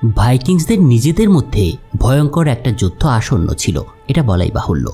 ভাইকিংসদের নিজেদের মধ্যে ভয়ঙ্কর একটা যুদ্ধ আসন্ন ছিল, এটা বলাই বাহুল্য।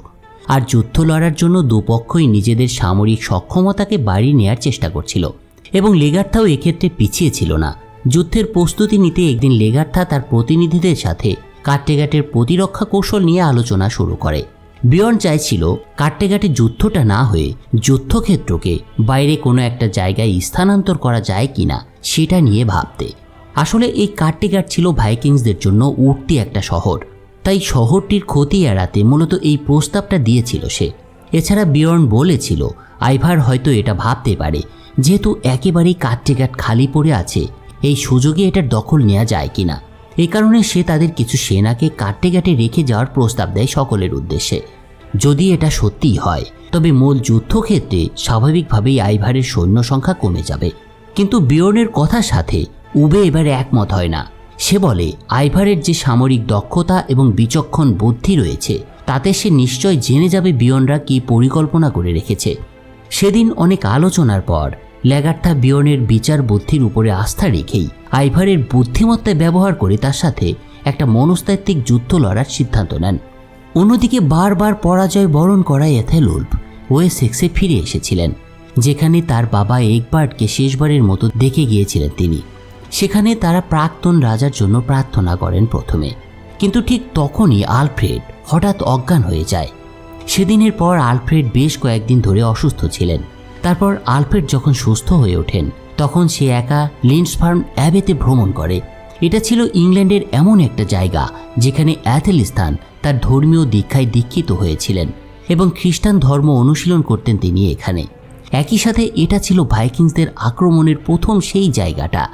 আর যুদ্ধ লড়ার জন্য দুপক্ষই নিজেদের সামরিক সক্ষমতাকে বাড়িয়ে নেওয়ার চেষ্টা করছিল এবং লেগার্থাও এক্ষেত্রে পিছিয়ে ছিল না। যুদ্ধের প্রস্তুতি নিতে একদিন লেগার্থা তার প্রতিনিধিদের সাথে কাট্টেগাটের প্রতিরক্ষা কৌশল নিয়ে আলোচনা শুরু করে। বিয়র্ন চাইছিল কাট্টেগাটে যুদ্ধটা না হয়ে যুদ্ধক্ষেত্রকে বাইরে কোনো একটা জায়গায় স্থানান্তর করা যায় কিনা সেটা নিয়ে ভাবতে। আসলে এই কাট্টেগাট ছিল ভাইকিংসদের জন্য উঠতি একটা শহর, তাই শহরটির ক্ষতি এড়াতে মূলত এই প্রস্তাবটা দিয়েছিল সে। এছাড়া বিয়র্ন বলেছিল আইভার হয়তো এটা ভাবতে পারে যেহেতু একেবারেই কাট্টেগাট খালি পড়ে আছে, এই সুযোগে এটার দখল নেওয়া যায় কিনা। এই কারণে সে তাদের কিছু সেনাকে কাট্টেগাটে রেখে যাওয়ার প্রস্তাব দেয় সকলের উদ্দেশ্যে। যদি এটা সত্যিই হয় তবে মূল যুদ্ধক্ষেত্রে স্বাভাবিকভাবেই আইভারের সৈন্য সংখ্যা কমে যাবে। কিন্তু বিয়র্নের কথার সাথে উবে এবারে একমত হয় না। সে বলে আইভারের যে সামরিক দক্ষতা এবং বিচক্ষণ বুদ্ধি রয়েছে তাতে সে নিশ্চয় জেনে যাবে বিয়র্নরা কী পরিকল্পনা করে রেখেছে। সেদিন অনেক আলোচনার পর লেগার্থা বিয়র্নের বিচার বুদ্ধির উপরে আস্থা রেখেই আইভারের বুদ্ধিমত্তা ব্যবহার করে তার সাথে একটা মনস্তাত্ত্বিক যুদ্ধ লড়ার সিদ্ধান্ত নেন। অন্যদিকে বারবার পরাজয় বরণ করা এথেলউলফ ওয়েসেক্সে ফিরে এসেছিলেন, যেখানে তার বাবা এগবার্টকে শেষবারের মতো দেখে গিয়েছিলেন তিনি। সেখানে তারা প্রাক্তন রাজার জন্য প্রার্থনা করেন প্রথমে, কিন্তু ঠিক তখনই আলফ্রেড হঠাৎ অজ্ঞান হয়ে যায়। সেদিনের পর আলফ্রেড বেশ কয়েকদিন ধরে অসুস্থ ছিলেন। তারপর আলফ্রেড যখন সুস্থ হয়ে ওঠেন তখন সে একা লিন্ডসফার্ম অ্যাবেতে ভ্রমণ করে। এটা ছিল ইংল্যান্ডের এমন একটা জায়গা যেখানে অ্যাথেলস্থান তার ধর্মীয় দীক্ষায় দীক্ষিত হয়েছিলেন এবং খ্রিস্টান ধর্ম অনুশীলন করতেন তিনি এখানে। একই সাথে এটা ছিল ভাইকিংসদের আক্রমণের প্রথম সেই জায়গাটা।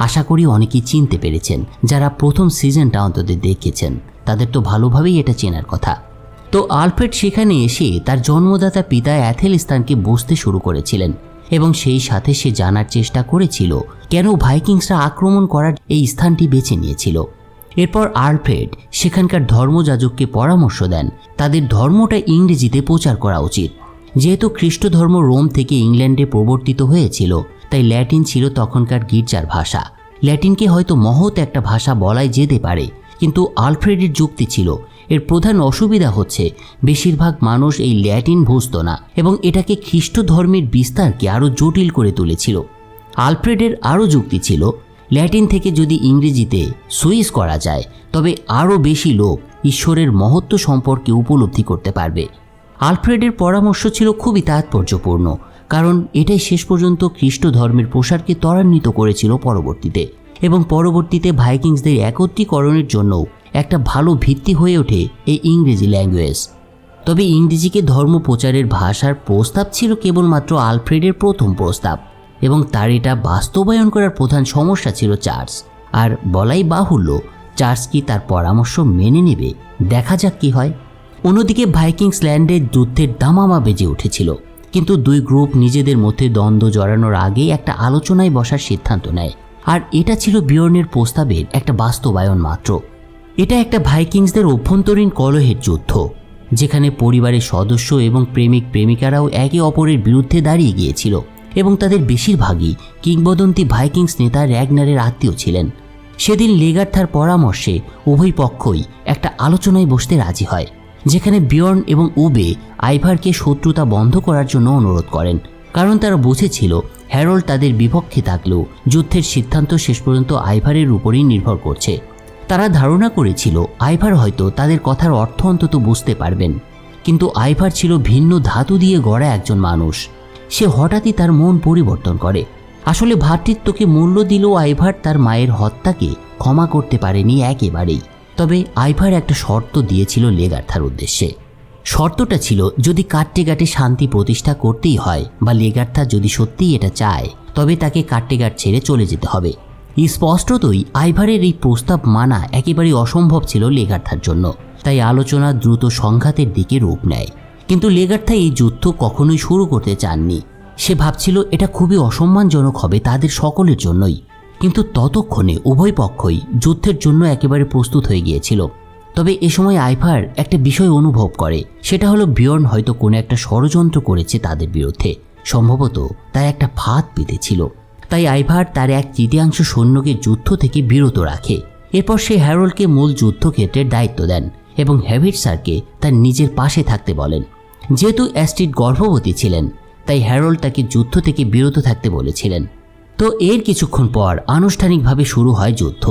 আশা করি অনেকেই চিনতে পেরেছেন, যারা প্রথম সিজনটা অন্তত দেখেছেন তাদের তো ভালোভাবেই এটা চেনার কথা। তো আলফ্রেড সেখানে এসে তার জন্মদাতা পিতা অ্যাথেলস্থানকে বুঝতে শুরু করেছিলেন এবং সেই সাথে সে জানার চেষ্টা করেছিল কেন ভাইকিংসরা আক্রমণ করার এই স্থানটি বেছে নিয়েছিল। এরপর আলফ্রেড সেখানকার ধর্মযাজককে পরামর্শ দেন তাদের ধর্মটা ইংরেজিতে প্রচার করা উচিত। যেহেতু খ্রিস্ট ধর্ম রোম থেকে ইংল্যান্ডে প্রবর্তিত হয়েছিল তাই ল্যাটিন ছিল তখনকার গির্জার ভাষা। ল্যাটিনকে হয়তো মহৎ একটা ভাষা বলাই যেতে পারে, কিন্তু আলফ্রেডের যুক্তি ছিল এর প্রধান অসুবিধা হচ্ছে বেশিরভাগ মানুষ এই ল্যাটিন বুঝত না এবং এটাকে খ্রিস্ট ধর্মের বিস্তারকে আরও জটিল করে তুলেছিল। আলফ্রেডের আরও যুক্তি ছিল ল্যাটিন থেকে যদি ইংরেজিতে সুইচ করা যায় তবে আরও বেশি লোক ঈশ্বরের মহত্ব সম্পর্কে উপলব্ধি করতে পারবে। আলফ্রেডের পরামর্শ ছিল খুবই তাৎপর্যপূর্ণ, কারণ এটাই শেষ পর্যন্ত খ্রিস্ট ধর্মের প্রসারকে ত্বরান্বিত করেছিল পরবর্তীতে, এবং পরবর্তীতে ভাইকিংসদের একত্রীকরণের জন্যও একটা ভালো ভিত্তি হয়ে ওঠে এই ইংরেজি ল্যাঙ্গুয়েজ। তবে ইংরেজিকে ধর্ম প্রচারের ভাষার প্রস্তাব ছিল কেবলমাত্র আলফ্রেডের প্রথম প্রস্তাব এবং তার এটা বাস্তবায়ন করার প্রধান সমস্যা ছিল চার্চ। আর বলাই বাহুল্য চার্চ কি তার পরামর্শ মেনে নেবে, দেখা যাক কি হয়। অন্যদিকে ভাইকিংস ল্যান্ডের যুদ্ধের দামামা বেজে উঠেছিল, কিন্তু দুই গ্রুপ নিজেদের মধ্যে দ্বন্দ্ব জড়ানোর আগেই একটা আলোচনায় বসার সিদ্ধান্ত নেয়, আর এটা ছিল বিয়র্নের প্রস্তাবের একটা বাস্তবায়ন মাত্র। এটা একটা ভাইকিংসদের অভ্যন্তরীণ কলহের যুদ্ধ, যেখানে পরিবারের সদস্য এবং প্রেমিক প্রেমিকারাও একে অপরের বিরুদ্ধে দাঁড়িয়ে গিয়েছিল এবং তাদের বেশিরভাগই কিংবদন্তি ভাইকিংস নেতা র্যাগনারের আত্মীয় ছিলেন। সেদিন লেগার্থার পরামর্শে উভয় পক্ষই একটা আলোচনায় বসতে রাজি হয়, যেখানে বিয়র্ন এবং উবে আইভারকে শত্রুতা বন্ধ করার জন্য অনুরোধ করেন, কারণ তারা বুঝেছিল হ্যারল্ড তাদের বিপক্ষে থাকলেও যুদ্ধের সিদ্ধান্ত শেষ পর্যন্ত আইভারের উপরেই নির্ভর করছে। তারা ধারণা করেছিল আইভার হয়তো তাদের কথার অর্থ অন্তত বুঝতে পারবেন, কিন্তু আইভার ছিল ভিন্ন ধাতু দিয়ে গড়া একজন মানুষ। সে হঠাৎই তার মন পরিবর্তন করে। আসলে ভ্রাতৃত্বকে মূল্য দিলেও আইভার তার মায়ের হত্যাকে ক্ষমা করতে পারেনি একেবারেই। তবে আইভার একটা শর্ত দিয়েছিল লেগার্থার উদ্দেশ্যে। শর্তটা ছিল যদি কাট্টেগাটে শান্তি প্রতিষ্ঠা করতেই হয় বা লেগার্থা যদি সত্যিই এটা চায় তবে তাকে কাট্টেগাট ছেড়ে চলে যেতে হবে। স্পষ্টতই আইভারের এই প্রস্তাব মানা একেবারেই অসম্ভব ছিল লেগার্থার জন্য, তাই আলোচনা দ্রুত সংঘাতের দিকে রূপ নেয়। কিন্তু লেগার্থা এই যুদ্ধ কখনোই শুরু করতে চাননি। সে ভাবছিল এটা খুবই অসম্মানজনক হবে তাদের সকলের জন্যই। কিন্তু ততক্ষণে উভয় পক্ষই যুদ্ধের জন্য একেবারে প্রস্তুত হয়ে গিয়েছিল। তবে এ সময় আইভার একটা বিষয় অনুভব করে, সেটা হলো বিয়র্ন হয়তো কোনো একটা ষড়যন্ত্র করেছে তাদের বিরুদ্ধে, সম্ভবত তার একটা ফাঁদ পেতেছিল। তাই আইভার তার 1/3 সৈন্যকে যুদ্ধ থেকে বিরত রাখে এরপর সে হ্যারল্ডকে মূল যুদ্ধক্ষেত্রের দায়িত্ব দেন এবং হ্যাভিটজারকে তার নিজের পাশে থাকতে বলেন। যেহেতু অ্যাস্ট্রিড গর্ভবতী ছিলেন, তাই হ্যারল্ড তাকে যুদ্ধ থেকে বিরত থাকতে বলেছিলেন। তো এর কিছুক্ষণ পর আনুষ্ঠানিকভাবে শুরু হয় যুদ্ধ।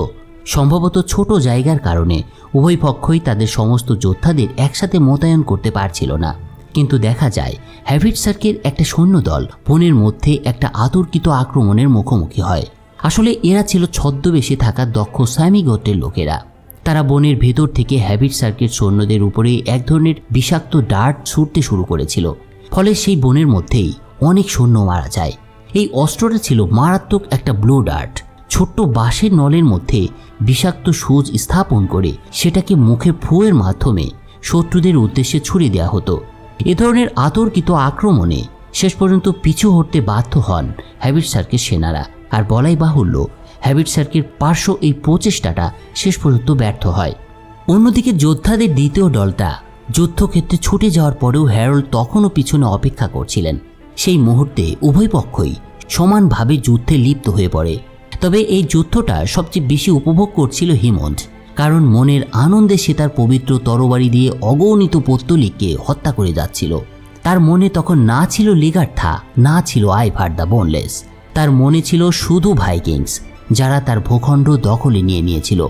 সম্ভবত ছোট জায়গার কারণে উভয় পক্ষই তাদের সমস্ত যোদ্ধাদের একসাথে মোতায়েন করতে পারছিল না, কিন্তু দেখা যায় হ্যাভিটজারের একটা সৈন্যদল বনের মধ্যে একটা আতর্কিত আক্রমণের মুখোমুখি হয়। আসলে এরা ছিল ছদ্মবেশে থাকা দক্ষ স্যামি গোত্রের লোকেরা। তারা বনের ভেতর থেকে হ্যাভিটজারের সৈন্যদের উপরে এক ধরনের বিষাক্ত ডার্ট ছুটতে শুরু করেছিল। ফলে সেই বনের মধ্যেই অনেক সৈন্য মারা যায়। এই অস্ত্রটা ছিল মারাত্মক একটা ব্লো ডার্ট। ছোট্ট বাঁশের নলের মধ্যে বিষাক্ত সূচ স্থাপন করে সেটাকে মুখে ফুঁয়ের মাধ্যমে শত্রুদের উদ্দেশ্যে ছুড়ে দেওয়া হতো। এ ধরনের আতর্কিত আক্রমণে শেষ পর্যন্ত পিছু হটতে বাধ্য হন হ্যাভিটজারের সেনারা। আর বলাই বাহুল্য, হ্যাভিটজারের পার্শ্ব এই প্রচেষ্টাটা শেষ পর্যন্ত ব্যর্থ হয়। অন্যদিকে যোদ্ধাদের দ্বিতীয় দলটা যুদ্ধক্ষেত্রে ছুটে যাওয়ার পরেও হ্যারল্ড তখনও পিছনে অপেক্ষা করছিলেন। সেই মুহূর্তে উভয় পক্ষই সমানভাবে যুদ্ধে লিপ্ত হয়ে পড়ে। তবে এই যুদ্ধটা সবচেয়ে বেশি উপভোগ করছিল হিমন্ড, কারণ মনের আনন্দে সে তার পবিত্র তরবারি দিয়ে অগণিত পৌত্তলিককে হত্যা করে যাচ্ছিল। তার মনে তখন না ছিল লিগার্থা, না ছিল আইভার দ্য বোনলেস। তার মনে ছিল শুধু ভাইকিংস, যারা তার ভূখণ্ড দখলে নিয়ে নিয়েছিল।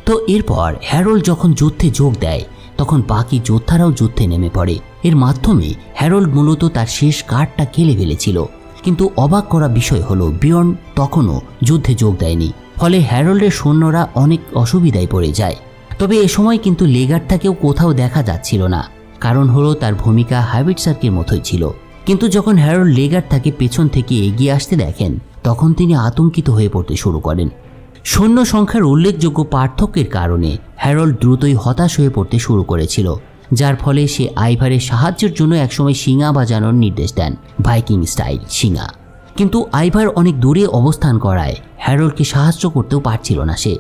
তো এরপর হ্যারল্ড যখন যুদ্ধে যোগ দেয়, তখন বাকি যোদ্ধারাও যুদ্ধে নেমে পড়ে। এর মাধ্যমে হ্যারল্ড মূলত তার শেষ কার্ডটা খেলে ফেলেছিল। কিন্তু অবাক করা বিষয় হলো বিয়র্ন তখনও যুদ্ধে যোগ দেয়নি। ফলে হ্যারল্ডের সৈন্যরা অনেক অসুবিধায় পড়ে যায়। তবে এ সময় কিন্তু লেগার্থাকেও কোথাও দেখা যাচ্ছিল না। কারণ হলো তার ভূমিকা হ্যাভিটজারের মতোই ছিল। কিন্তু যখন হ্যারল্ড লেগার্থাকে পেছন থেকে এগিয়ে আসতে দেখেন, তখন তিনি আতঙ্কিত হয়ে পড়তে শুরু করেন। সৈন্য সংখ্যার উল্লেখযোগ্য পার্থক্যের কারণে হ্যারল্ড দ্রুতই হতাশ হয়ে পড়তে শুরু করেছিল, যার ফলে সে আইভারের সাহায্যের জন্য একসময় শিঙা বাজানোর নির্দেশ দেন, ভাইকিং স্টাইল শিঙা। কিন্তু আইভার অনেক দূরে অবস্থান করায় হ্যারল্ডকে সাহায্য করতেও পারছিল না সে।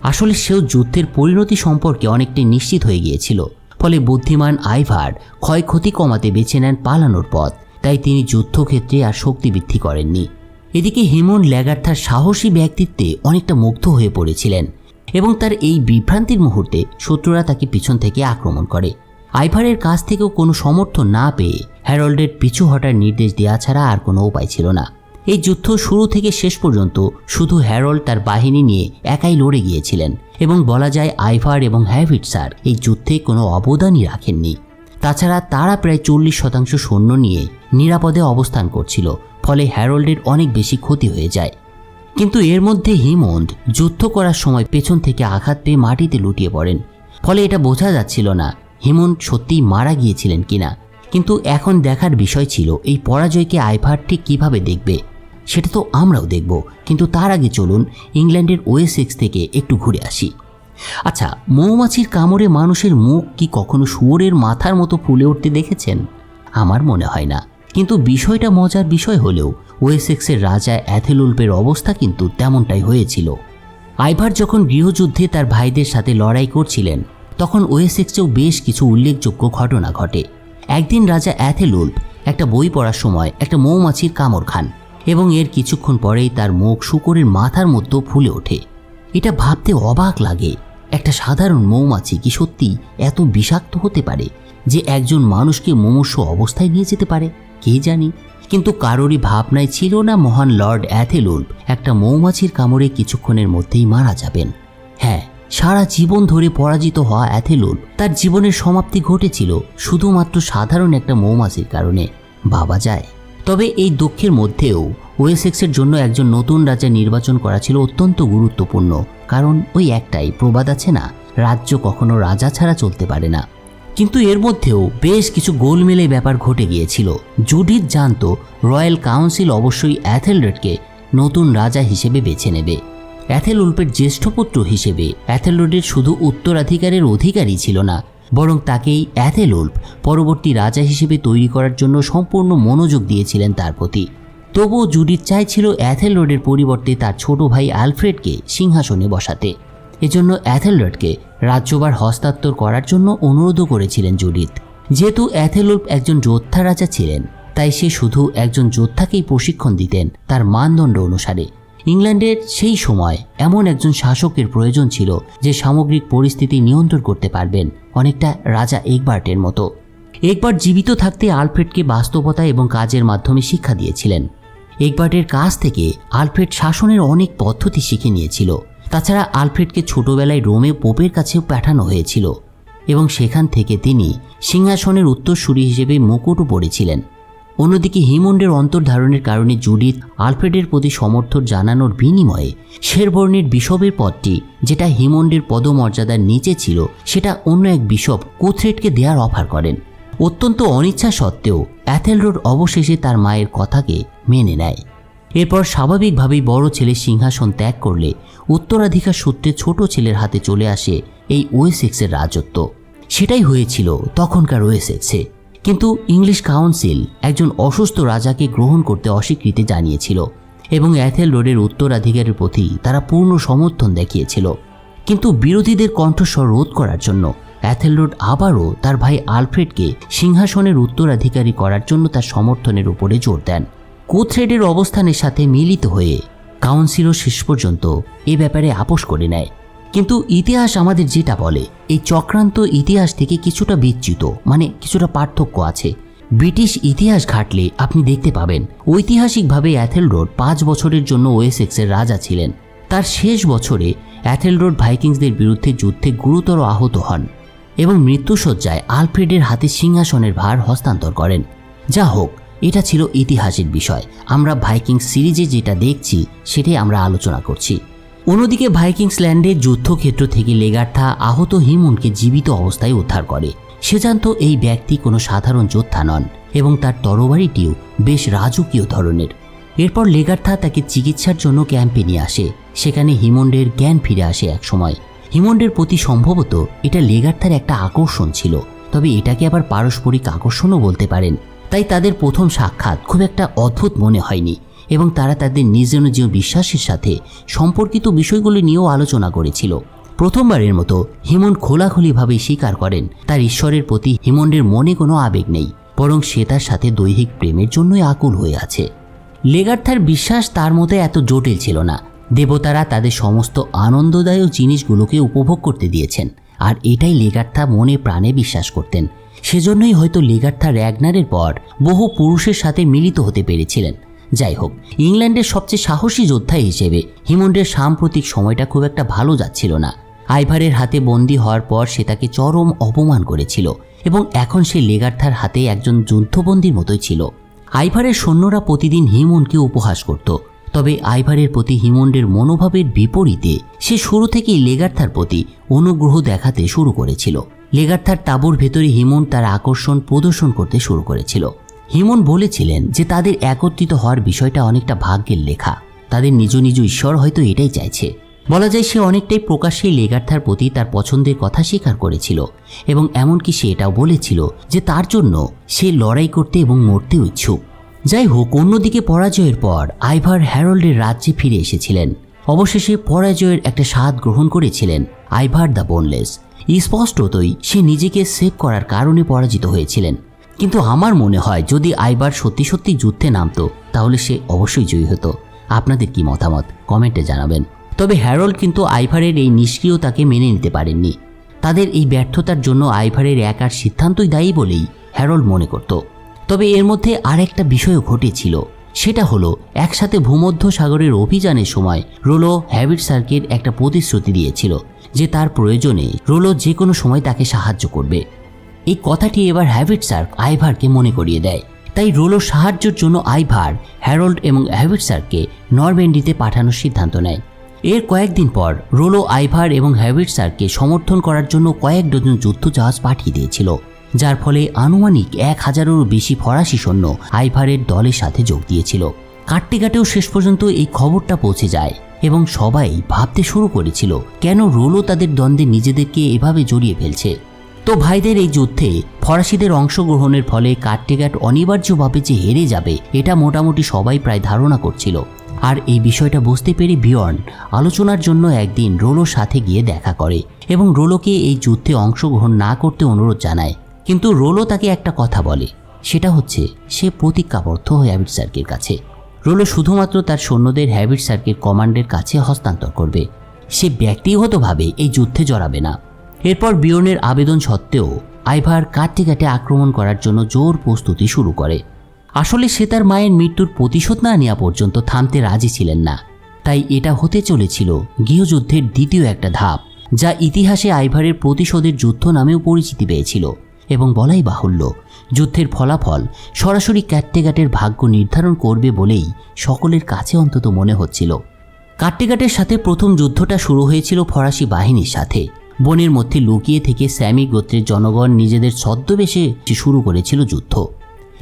আসলে সেও যুদ্ধের পরিণতি সম্পর্কে অনেকটাই নিশ্চিত হয়ে গিয়েছিল। ফলে বুদ্ধিমান আইভার ক্ষয়ক্ষতি কমাতে বেছে নেন পালানোর পথ। তাই তিনি যুদ্ধক্ষেত্রে আর শক্তি বৃদ্ধি করেননি। এদিকে হিমন্ড লেগার্থার সাহসী ব্যক্তিত্বে অনেকটা মুগ্ধ হয়ে পড়েছিলেন এবং তার এই বিভ্রান্তির মুহূর্তে শত্রুরা তাকে পিছন থেকে আক্রমণ করে। আইভারের কাছ থেকেও কোনো সমর্থন না পেয়ে হ্যারল্ডের পিছু হটার নির্দেশ দেওয়া ছাড়া আর কোনো উপায় ছিল না। এই যুদ্ধ শুরু থেকে শেষ পর্যন্ত শুধু হ্যারল্ড তার বাহিনী নিয়ে একাই লড়ে গিয়েছিলেন এবং বলা যায় আইভার এবং হ্যাভিটজার এই যুদ্ধে কোনো অবদানই রাখেননি। তাছাড়া তারা প্রায় 40% সৈন্য নিয়ে নিরাপদে অবস্থান করছিল। ফলে হ্যারল্ডের অনেক বেশি ক্ষতি হয়ে যায়। কিন্তু এর মধ্যে হিমন্ড যুদ্ধ করার সময় পেছন থেকে আঘাত পেয়ে মাটিতে লুটিয়ে পড়েন। ফলে এটা বোঝা যাচ্ছিল না হিমন্ড সত্যিই মারা গিয়েছিলেন কিনা। কিন্তু এখন দেখার বিষয় ছিল এই পরাজয়কে আইভার ঠিক কীভাবে দেখবে, সেটা তো আমরাও দেখব। কিন্তু তার আগে চলুন ইংল্যান্ডের ওয়েসেক্স থেকে একটু ঘুরে আসি। আচ্ছা, মৌমাছির কামড়ে মানুষের মুখ কি কখনো শুয়োরের মাথার মতো ফুলে উঠতে দেখেছেন? আমার মনে হয় না। কিন্তু বিষয়টা মজার বিষয় হলেও ওয়েসেক্সের রাজা অ্যাথেলউল্ফের অবস্থা কিন্তু তেমনটাই হয়েছিল। আইভার যখন গৃহযুদ্ধে তার ভাইদের সাথে লড়াই করছিলেন, তখন ওয়েসেক্সেও বেশ কিছু উল্লেখযোগ্য ঘটনা ঘটে। একদিন রাজা অ্যাথেলউল্ফ একটা বই পড়ার সময় একটা মৌমাছির কামড় খান এবং এর কিছুক্ষণ পরেই তার মুখ শূকরের মাথার মতো ফুলে ওঠে। এটা ভাবতে অবাক লাগে, একটা সাধারণ মৌমাছি কি সত্যি এত বিষাক্ত হতে পারে যে একজন মানুষকে মুমূর্ষু অবস্থায় নিয়ে যেতে পারে? কে জানি। কিন্তু কারোরই ভাবনায় ছিল না মহান লর্ড অ্যাথেলউল্ফ একটা মৌমাছির কামড়ে কিছুক্ষণের মধ্যেই মারা যাবেন। হ্যাঁ, সারা জীবন ধরে পরাজিত হওয়া অ্যাথেলউল্ফ তার জীবনের সমাপ্তি ঘটেছিল শুধুমাত্র সাধারণ একটা মৌমাছির কারণে। ভাবা যায়। তবে এই দুঃখের মধ্যেও ওয়েসেক্সের জন্য একজন নতুন রাজা নির্বাচন করা ছিল অত্যন্ত গুরুত্বপূর্ণ। কারণ ওই একটাই প্রবাদ আছে না, রাজ্য কখনো রাজা ছাড়া চলতে পারে না। কিন্তু এর মধ্যেও বেশ কিছু গোলমেলে ব্যাপার ঘটে গিয়েছিল। জুডিথ জানত রয়্যাল কাউন্সিল অবশ্যই অ্যাথেলরেডকে নতুন রাজা হিসেবে বেছে নেবে। অ্যাথেলউল্ফের জ্যেষ্ঠ পুত্র হিসেবে অ্যাথেলরেডের শুধু উত্তরাধিকারের অধিকারী ছিল না, বরং তাকেই অ্যাথেলউল্ফ পরবর্তী রাজা হিসেবে তৈরি করার জন্য সম্পূর্ণ মনোযোগ দিয়েছিলেন তার প্রতি। তবুও জুডিথ চাইছিল অ্যাথেলরেডের পরিবর্তে তার ছোট ভাই আলফ্রেডকে সিংহাসনে বসাতে। এজন্য অ্যাথেলরেডকে রাজ্যভার হস্তান্তর করার জন্য অনুরোধও করেছিলেন জুডিথ। যেহেতু অ্যাথেলউল্ফ একজন যোদ্ধা রাজা ছিলেন, তাই সে শুধু একজন যোদ্ধাকেই প্রশিক্ষণ দিতেন তার মানদণ্ড অনুসারে ইংল্যান্ডের সেই সময় এমন একজন শাসকের প্রয়োজন ছিল যে সামগ্রিক পরিস্থিতি নিয়ন্ত্রণ করতে পারবেন, অনেকটা রাজা এগবার্টের মতো। এগবার্ট জীবিত থাকতে আলফ্রেডকে বাস্তবতা এবং কাজের মাধ্যমে শিক্ষা দিয়েছিলেন। এগবার্টের কাছ থেকে আলফ্রেড শাসনের অনেক পদ্ধতি শিখে নিয়েছিল। তাছাড়া আলফ্রেডকে ছোটবেলায় রোমে পোপের কাছেও পাঠানো হয়েছিল এবং সেখান থেকে তিনি সিংহাসনের উত্তরসূরি হিসেবে মুকুটও পড়েছিলেন। অন্যদিকে হিমন্ডের অন্তর্ধারণের কারণে জুডিথ আলফ্রেডের প্রতি সমর্থন জানানোর বিনিময়ে শেরবর্নের বিশপের পদটি, যেটা হিমন্ডের পদমর্যাদার নিচে ছিল, সেটা অন্য এক বিশপ কুথরেডকে দেওয়ার অফার করেন। অত্যন্ত অনিচ্ছা সত্ত্বেও অ্যাথেলরেড অবশেষে তার মায়ের কথাকে মেনে নেয়। এরপর স্বাভাবিকভাবেই বড় ছেলে সিংহাসন ত্যাগ করলে উত্তরাধিকার সূত্রে ছোট ছেলের হাতে চলে আসে এই ওয়েসেক্সের রাজত্ব। সেটাই হয়েছিল তখনকার ওয়েসেক্সে। কিন্তু ইংলিশ কাউন্সিল একজন অসুস্থ রাজাকে গ্রহণ করতে অস্বীকৃতি জানিয়েছিল এবং অ্যাথেলরেডের উত্তরাধিকারের প্রতি তারা পূর্ণ সমর্থন দেখিয়েছিল। কিন্তু বিরোধীদের কণ্ঠস্বর রোধ করার জন্য অ্যাথেলরেড আবারও তার ভাই আলফ্রেডকে সিংহাসনের উত্তরাধিকারী করার জন্য তার সমর্থনের উপরে জোর দেন। কুথরেডের অবস্থানের সাথে মিলিত হয়ে কাউন্সিলও শেষ পর্যন্ত এ ব্যাপারে আপোষ করে নেয়। কিন্তু ইতিহাস আমাদের যেটা বলে, এই চক্রান্ত ইতিহাস থেকে কিছুটা বিচ্যুত, মানে কিছুটা পার্থক্য আছে। ব্রিটিশ ইতিহাস ঘাটলে আপনি দেখতে পাবেন ঐতিহাসিকভাবে অ্যাথেলরেড 5 বছরের জন্য ওয়েসেক্সের রাজা ছিলেন। তার শেষ বছরে অ্যাথেলরেড ভাইকিংসদের বিরুদ্ধে যুদ্ধে গুরুতর আহত হন এবং মৃত্যুশয্যায় আলফ্রেডের হাতে সিংহাসনের ভার হস্তান্তর করেন। যা হোক, এটা ছিল ইতিহাসের বিষয়। আমরা ভাইকিংস সিরিজে যেটা দেখছি সেটাই আমরা আলোচনা করছি। অন্যদিকে ভাইকিংস ল্যান্ডের যুদ্ধক্ষেত্র থেকে লেগার্থা আহত হিমুনকে জীবিত অবস্থায় উদ্ধার করে। সে জানত এই ব্যক্তি কোনো সাধারণ যোদ্ধা নন এবং তার তরবারিটিও বেশ রাজকীয় ধরনের। এরপর লেগার্থা তাকে চিকিৎসার জন্য ক্যাম্পে নিয়ে আসে। সেখানে হিমন্ডের জ্ঞান ফিরে আসে এক সময়। হিমন্ডের প্রতি সম্ভবত এটা লেগার্থার একটা আকর্ষণ ছিল, তবে এটাকে আবার পারস্পরিক আকর্ষণও বলতে পারেন। তাই তাদের প্রথম সাক্ষাৎ খুব একটা অদ্ভুত মনে হয়নি এবং তারা তাদের নিজ নিজ বিশ্বাসের সাথে সম্পর্কিত বিষয়গুলি নিয়েও আলোচনা করেছিল। প্রথমবারের মতো হিমন্ড খোলাখুলিভাবে স্বীকার করেন তার ঈশ্বরের প্রতি হিমন্ডের মনে কোনো আবেগ নেই, বরং সে তার সাথে দৈহিক প্রেমের জন্যই আকুল হয়ে আছে। লেগার্থার বিশ্বাস তার মধ্যে এত জটিল ছিল না। দেবতারা তাদের সমস্ত আনন্দদায়ক জিনিসগুলোকে উপভোগ করতে দিয়েছেন, আর এটাই লেগার্থা মনে প্রাণে বিশ্বাস করতেন। সেজন্যই হয়তো লেগার্থা র্যাগনারের পর বহু পুরুষের সাথে মিলিত হতে পেরেছিলেন। যাই হোক, ইংল্যান্ডের সবচেয়ে সাহসী যোদ্ধা হিসেবে হিমন্ডের সাম্প্রতিক সময়টা খুব একটা ভালো যাচ্ছিল না। আইভারের হাতে বন্দী হওয়ার পর সে তাকে চরম অপমান করেছিল এবং এখন সে লেগার্থার হাতে একজন যুদ্ধবন্দীর মতোই ছিল। আইভারের সৈন্যরা প্রতিদিন হিমন্ডকে উপহাস করত, তবে আইভারের প্রতি হিমন্ডের মনোভাবের বিপরীতে সে শুরু থেকেই লেগার্থার প্রতি অনুগ্রহ দেখাতে শুরু করেছিল। লেগার্থার তাঁবুর ভেতরে হিমন্ড তার আকর্ষণ প্রদর্শন করতে শুরু করেছিল। হিমন্ড বলেছিলেন যে তাদের একত্রিত হওয়ার বিষয়টা অনেকটা ভাগ্যের লেখা। তাদের নিজ নিজ ঈশ্বর হয়তো এটাই চাইছে। বলা যায় সে অনেকটাই প্রকাশ্যে লেগার্থার প্রতি তার পছন্দের কথা স্বীকার করেছিল এবং এমনকি সে এটাও বলেছিল যে তার জন্য সে লড়াই করতে এবং মরতে ইচ্ছুক। যাই হোক, অন্যদিকে পরাজয়ের পর আইভার হ্যারল্ডের রাজ্যে ফিরে এসেছিলেন। অবশেষে পরাজয়ের একটা স্বাদ গ্রহণ করেছিলেন আইভার দ্য বোনলেস। স্পষ্টতই সে নিজেকে সেভ করার কারণে পরাজিত হয়েছিলেন। কিন্তু আমার মনে হয় যদি আইভার সত্যি সত্যি যুদ্ধে নামতো তাহলে সে অবশ্যই জয়ী হতো। আপনাদের কি মতামত কমেন্টে জানাবেন। তবে হ্যারল্ড কিন্তু আইভারের এই নিষ্ক্রিয়তাকে মেনে নিতে পারেননি। তাদের এই ব্যর্থতার জন্য আইভারের একার সিদ্ধান্তই দায়ী বলেই হ্যারল্ড মনে করত। তবে এর মধ্যে আরেকটা বিষয়ও ঘটেছিল, সেটা হলো একসাথে ভূমধ্য সাগরের অভিযানের সময় রোলো হ্যাভিটসারকে একটা প্রতিশ্রুতি দিয়েছিল যে তার প্রয়োজনে রোলো যে কোনো সময় তাকে সাহায্য করবে। এই কথাটি এবার হ্যাভিটসার আইভারকে মনে করিয়ে দেয়। তাই রোলোর সাহায্যের জন্য আইভার হ্যারল্ড এবং হ্যাভিটসারকে নরম্যান্ডিতে পাঠানোর সিদ্ধান্ত নেয়। এর কয়েকদিন পর রোলো আইভার এবং হ্যাভিটসারকে সমর্থন করার জন্য কয়েক ডজন যুদ্ধজাহাজ পাঠিয়ে দিয়েছিল, যার ফলে আনুমানিক 1000-এরও বেশি ফরাসি সৈন্য আইভারের দলের সাথে যোগ দিয়েছিল। কাট্টেঘাটেও শেষ পর্যন্ত এই খবরটা পৌঁছে যায় এবং সবাই ভাবতে শুরু করেছিল কেন রোলো তাদের দ্বন্দ্বে নিজেদেরকে এভাবে জড়িয়ে ফেলছে। তো ভাইদের এই যুদ্ধে ফরাসিদের অংশগ্রহণের ফলে কাট্টেঘাট অনিবার্যভাবে যে হেরে যাবে এটা মোটামুটি সবাই প্রায় ধারণা করছিল। আর এই বিষয়টা বুঝতে পেরে বিয়র্ন আলোচনার জন্য একদিন রোলোর সাথে গিয়ে দেখা করে এবং রোলোকে এই যুদ্ধে অংশগ্রহণ না করতে অনুরোধ জানায়। কিন্তু রোলো তাকে একটা কথা বলে, সেটা হচ্ছে সে প্রতিজ্ঞাবদ্ধ হ্যাভিটসারকের কাছে। রোলো শুধুমাত্র তার সৈন্যদের হ্যাবিটসারকের কমান্ডের কাছে হস্তান্তর করবে। সে ব্যক্তিগতভাবে এই যুদ্ধে জড়াবে না। এরপর বিয়র্নের আবেদন সত্ত্বেও আইভার কাটে কাটে আক্রমণ করার জন্য জোর প্রস্তুতি শুরু করে। আসলে সে তার মায়ের মৃত্যুর প্রতিশোধ না নেওয়া পর্যন্ত থামতে রাজি ছিলেন না। তাই এটা হতে চলেছিল গৃহযুদ্ধের দ্বিতীয় একটা ধাপ, যা ইতিহাসে আইভারের প্রতিশোধের যুদ্ধ নামেও পরিচিতি পেয়েছিল। এবং বলাই বাহুল্য, যুদ্ধের ফলাফল সরাসরি ক্যাটটেগাটের ভাগ্য নির্ধারণ করবে বলেই সকলের কাছে অন্তত মনে হচ্ছিল। ক্যাটটেগাটের সাথে প্রথম যুদ্ধটা শুরু হয়েছিল ফরাসি বাহিনীর সাথে। বনের মধ্যে লুকিয়ে থেকে স্যামি গোত্রের জনগণ নিজেদের ছদ্মবেশে শুরু করেছিল যুদ্ধ।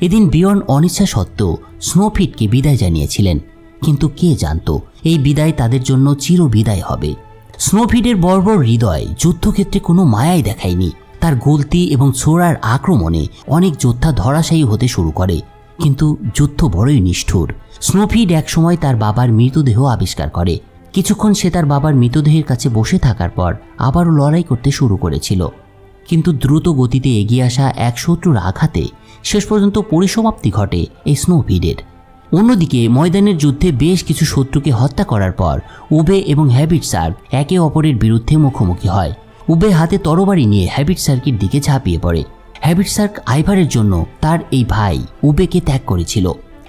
এদিন বিয়র্ন অনিচ্ছা সত্ত্বেও স্নোফিটকে বিদায় জানিয়েছিলেন, কিন্তু কে জানত এই বিদায় তাদের জন্য চির বিদায় হবে। স্নোফিটের বর্বর হৃদয় যুদ্ধক্ষেত্রে কোনো মায়াই দেখায়নি। তার গলতি এবং ছোড়ার আক্রমণে অনেক যোদ্ধা ধরাশায়ী হতে শুরু করে, কিন্তু যুদ্ধ বড়ই নিষ্ঠুর। স্নোফিট একসময় তার বাবার মৃতদেহ আবিষ্কার করে। কিছুক্ষণ সে তার বাবার মৃতদেহের কাছে বসে থাকার পর আবারও লড়াই করতে শুরু করেছিল, কিন্তু দ্রুত গতিতে এগিয়ে আসা এক শত্রুর আঘাতে শেষ পর্যন্ত পরিসমাপ্তি ঘটে এই স্নোফিডের। অন্যদিকে ময়দানের যুদ্ধে বেশ কিছু শত্রুকে হত্যা করার পর উবে এবং হ্যাবিটসার একে অপরের বিরুদ্ধে মুখোমুখি হয়। উবে হাতে তরবারি নিয়ে হ্যাবিটসার্কের দিকে ঝাঁপিয়ে পড়ে। হ্যাবিটসার্ক আইভারের জন্য তার এই ভাই উবেকে ত্যাগ করেছিল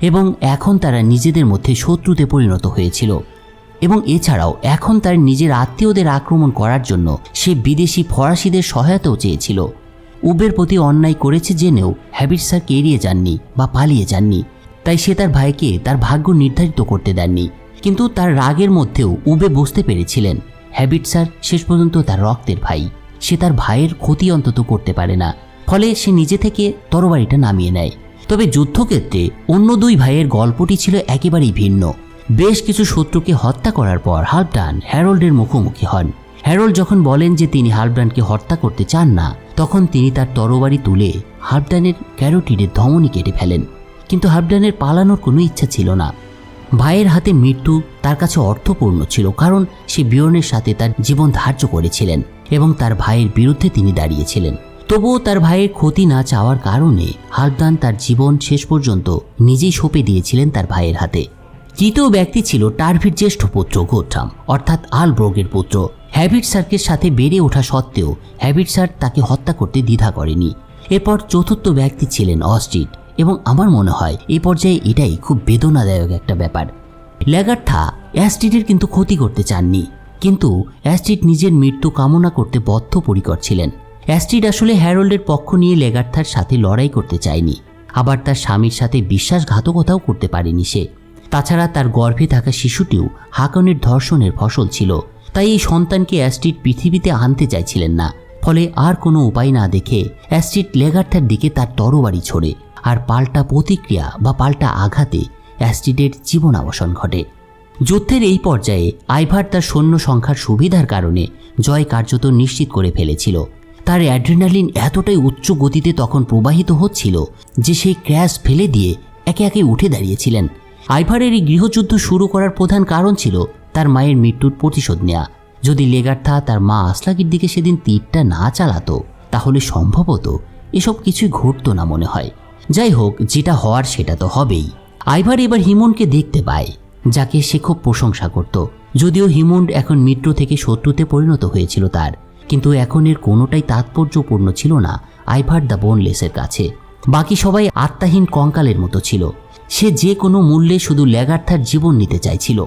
এবং এখন তারা নিজেদের মধ্যে শত্রুতে পরিণত হয়েছিল। এবং এছাড়াও এখন তার নিজের আত্মীয়দের আক্রমণ করার জন্য সে বিদেশি ফরাসিদের সহায়তাও চেয়েছিল। উবের প্রতি অন্যায় করেছে জেনেও হ্যাবিটসার্ক এড়িয়ে যাননি বা পালিয়ে যাননি, তাই সে তার ভাইকে তার ভাগ্য নির্ধারিত করতে দেননি। কিন্তু তার রাগের মধ্যেও উবে বুঝতে পেরেছিলেন হ্যাবিটসার শেষ পর্যন্ত তার রক্তের ভাই, সে তার ভাইয়ের ক্ষতি অন্তত করতে পারে না। ফলে সে নিজে থেকে তরবারিটা নামিয়ে নেয়। তবে যুদ্ধক্ষেত্রে অন্য দুই ভাইয়ের গল্পটি ছিল একেবারেই ভিন্ন। বেশ কিছু শত্রুকে হত্যা করার পর হাল্ফডান হ্যারল্ডের মুখোমুখি হন। হ্যারল্ড যখন বলেন যে তিনি হাল্ফডানকে হত্যা করতে চান না, তখন তিনি তার তরবারি তুলে হাল্ফডানের ক্যারোটিডের ধমনী কেটে ফেলেন। কিন্তু হাল্ফডানের পালানোর কোনো ইচ্ছা ছিল না। ভাইয়ের হাতে মৃত্যু তার কাছে অর্থপূর্ণ ছিল, কারণ সে বিয়র্নের সাথে তার জীবন ধার্য করেছিলেন এবং তার ভাইয়ের বিরুদ্ধে তিনি দাঁড়িয়েছিলেন। তবুও তার ভাইয়ের ক্ষতি না চাওয়ার কারণে হাল্ফডান তার জীবন শেষ পর্যন্ত নিজেই সঁপে দিয়েছিলেন তার ভাইয়ের হাতে। তৃতীয় ব্যক্তি ছিল টার্ভির জ্যেষ্ঠ পুত্র গোট্রাম, অর্থাৎ আলব্রোগের পুত্র। হ্যাবিটসার্কের সাথে বেড়ে ওঠা সত্ত্বেও হ্যাবিটসার তাকে হত্যা করতে দ্বিধা করেনি। এরপর চতুর্থ ব্যক্তি ছিলেন অস্ট্রিড, এবং আমার মনে হয় এই পর্যায়ে এটাই খুব বেদনাদায়ক একটা ব্যাপার। ল্যাগার্থা অ্যাস্ট্রিডের কিন্তু ক্ষতি করতে চাননি, কিন্তু অ্যাস্ট্রিড নিজের মৃত্যু কামনা করতে বদ্ধপরিকর ছিলেন। অ্যাস্ট্রিড আসলে হ্যারল্ডের পক্ষ নিয়ে ল্যাগার্থার সাথে লড়াই করতে চায়নি, আবার তার স্বামীর সাথে বিশ্বাসঘাতকতাও করতে পারেনি সে। তাছাড়া তার গর্ভে থাকা শিশুটিও হাকনের ধর্ষণের ফসল ছিল, তাই এই সন্তানকে অ্যাস্ট্রিড পৃথিবীতে আনতে চাইছিলেন না। ফলে আর কোনো উপায় না দেখে অ্যাস্ট্রিড ল্যাগার্থার দিকে তার তরবারি ছোড়ে, আর পাল্টা প্রতিক্রিয়া বা পাল্টা আঘাতে অ্যাস্ট্রিডের জীবনাবসান ঘটে। যুদ্ধের এই পর্যায়ে আইভার তার সৈন্য সংখ্যার সুবিধার কারণে জয় কার্যত নিশ্চিত করে ফেলেছিল। তার অ্যাড্রিনালিন এতটাই উচ্চ গতিতে তখন প্রবাহিত হচ্ছিল যে সেই ক্র্যাশ ফেলে দিয়ে একে একে উঠে দাঁড়িয়েছিলেন। আইভারের এই গৃহযুদ্ধ শুরু করার প্রধান কারণ ছিল তার মায়ের মৃত্যুর প্রতিশোধ নেওয়া। যদি লেগার্থা তার মা আসলাগির দিকে সেদিন তীরটা না চালাতো, তাহলে সম্ভবত এসব কিছুই ঘটতো না মনে হয়। যাই হোক, যেটা হওয়ার সেটা তো হবেই। আইভার এবার হিমনকে দেখতে পায়, যাকে সে খুব প্রশংসা করত। যদিও হিমন্ড এখন মিত্র থেকে শত্রুতে পরিণত হয়েছিল তার, কিন্তু এখন এর কোনোটাই তাৎপর্যপূর্ণ ছিল না আইভার দ্য বোনলেসের কাছে। বাকি সবাই আত্মাহীন কঙ্কালের মতো ছিল। সে যে কোনো মূল্যে শুধু ল্যাগার্থার জীবন নিতে চাইছিল।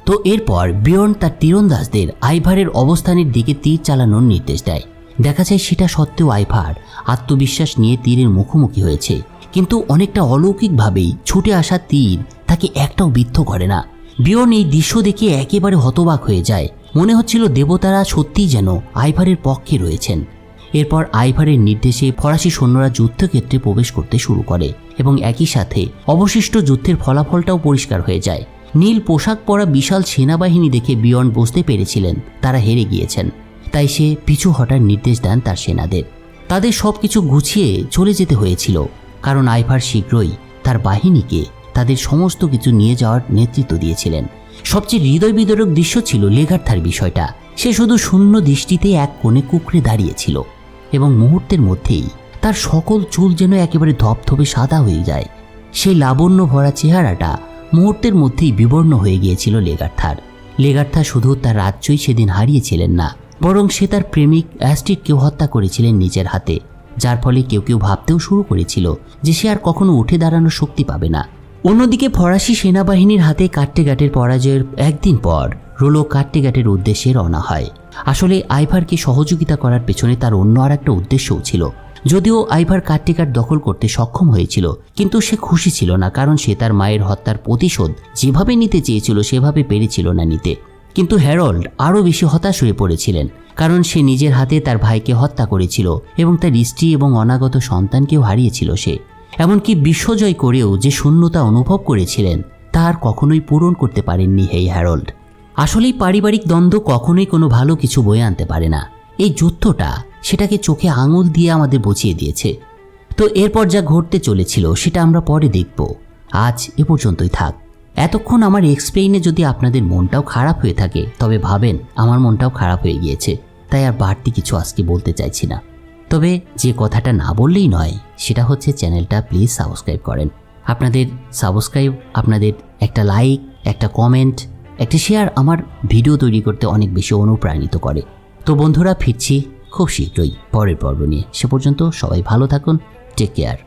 তো এরপর বিয়র্ন তার তীরন্দাজদের আইভারের অবস্থানের দিকে তীর চালানোর নির্দেশ দেয়। দেখা যায় সেটা সত্ত্বেও আইভার আত্মবিশ্বাস নিয়ে তীরের মুখোমুখি হয়েছে, কিন্তু অনেকটা অলৌকিকভাবেই ছুটে আসা তীর তাকে একটাও বিদ্ধ করে না। বিয়র্ন এই দৃশ্য দেখে একেবারে হতবাক হয়ে যায়। মনে হচ্ছিল দেবতারা সত্যিই যেন আইভারের পক্ষে রয়েছেন। এরপর আইভারের নির্দেশে ফরাসি সৈন্যরা যুদ্ধক্ষেত্রে প্রবেশ করতে শুরু করে এবং একই সাথে অবশিষ্ট যুদ্ধের ফলাফলটাও পরিষ্কার হয়ে যায়। নীল পোশাক পরা বিশাল সেনাবাহিনী দেখে বিয়র্ন বুঝতে পেরেছিলেন তারা হেরে গিয়েছেন। তাই সে পিছু হটার নির্দেশ দেন তার সেনাদের। তাদের সব কিছু গুছিয়ে চলে যেতে হয়েছিল, কারণ আইভার শীঘ্রই তার বাহিনীকে তাদের সমস্ত কিছু নিয়ে যাওয়ার নেতৃত্ব দিয়েছিলেন। সবচেয়ে হৃদয় বিদারক দৃশ্য ছিল লেগার্থার বিষয়টা। সে শুধু শূন্য দৃষ্টিতে এক কোণে কুঁকড়ে দাঁড়িয়েছিল এবং মুহূর্তের মধ্যেই তার সকল চুল যেন একেবারে ধপধপে সাদা হয়ে যায়। সেই লাবণ্য ভরা চেহারাটা মুহূর্তের মধ্যেই বিবর্ণ হয়ে গিয়েছিল লেগার্থার। লেগার্থা শুধু তার রাজ্যই সেদিন হারিয়েছিলেন না, বরং সে তার প্রেমিক অ্যাস্ট্রিডকেও হত্যা করেছিলেন নিজের হাতে, যার ফলে কেউ কেউ ভাবতেও শুরু করেছিল যে সে আর কখনো উঠে দাঁড়ানোর শক্তি পাবে না। অন্যদিকে ফরাসি সেনাবাহিনীর হাতে কাট্টেগাটের পরাজয়ের একদিন পর রোলো কাট্টেগাটের উদ্দেশ্যে রওনা হয়। আসলে আইভারকে সহযোগিতা করার পেছনে তার অন্য আর একটা উদ্দেশ্যও ছিল। যদিও আইভার কাট্টেগাট দখল করতে সক্ষম হয়েছিল, কিন্তু সে খুশি ছিল না, কারণ সে তার মায়ের হত্যার প্রতিশোধ যেভাবে নিতে চেয়েছিল সেভাবে পেরেছিল না নিতে। কিন্তু হ্যারল্ড আরও বেশি হতাশ হয়ে পড়েছিলেন, কারণ সে নিজের হাতে তার ভাইকে হত্যা করেছিল এবং তার স্ত্রী এবং অনাগত সন্তানকেও হারিয়েছিল। সে এমনকি বিশ্বজয় করেও যে শূন্যতা অনুভব করেছিলেন তা আর কখনোই পূরণ করতে পারেননি এই হ্যারল্ড। আসলেই পারিবারিক দ্বন্দ্ব কখনোই কোনো ভালো কিছু বয়ে আনতে পারে না। এই যুদ্ধটা সেটাকে চোখে আঙুল দিয়ে আমাদের বুঝিয়ে দিয়েছে। তো এরপর যা ঘটতে চলেছিল সেটা আমরা পরে দেখব। আজ এ পর্যন্তই থাক। এতক্ষণ আমার এক্সপ্লেইনে যদি আপনাদের মনটাও খারাপ হয়ে থাকে, তবে ভাবেন আমার মনটাও খারাপ হয়ে গিয়েছে, তাই আর বাড়তি কিছু আজকে বলতে চাইছি না। তবে যে কথাটা না বললেই নয় সেটা হচ্ছে চ্যানেলটা প্লিজ সাবস্ক্রাইব করেন। আপনাদের সাবস্ক্রাইব, আপনাদের একটা লাইক, একটা কমেন্ট, একটা শেয়ার আমার ভিডিও তৈরি করতে অনেক বেশি অনুপ্রাণিত করে। তো বন্ধুরা, ফিরছি খুব শীঘ্রই পরের পর্ব নিয়ে। সে পর্যন্ত সবাই ভালো থাকুন। Take care.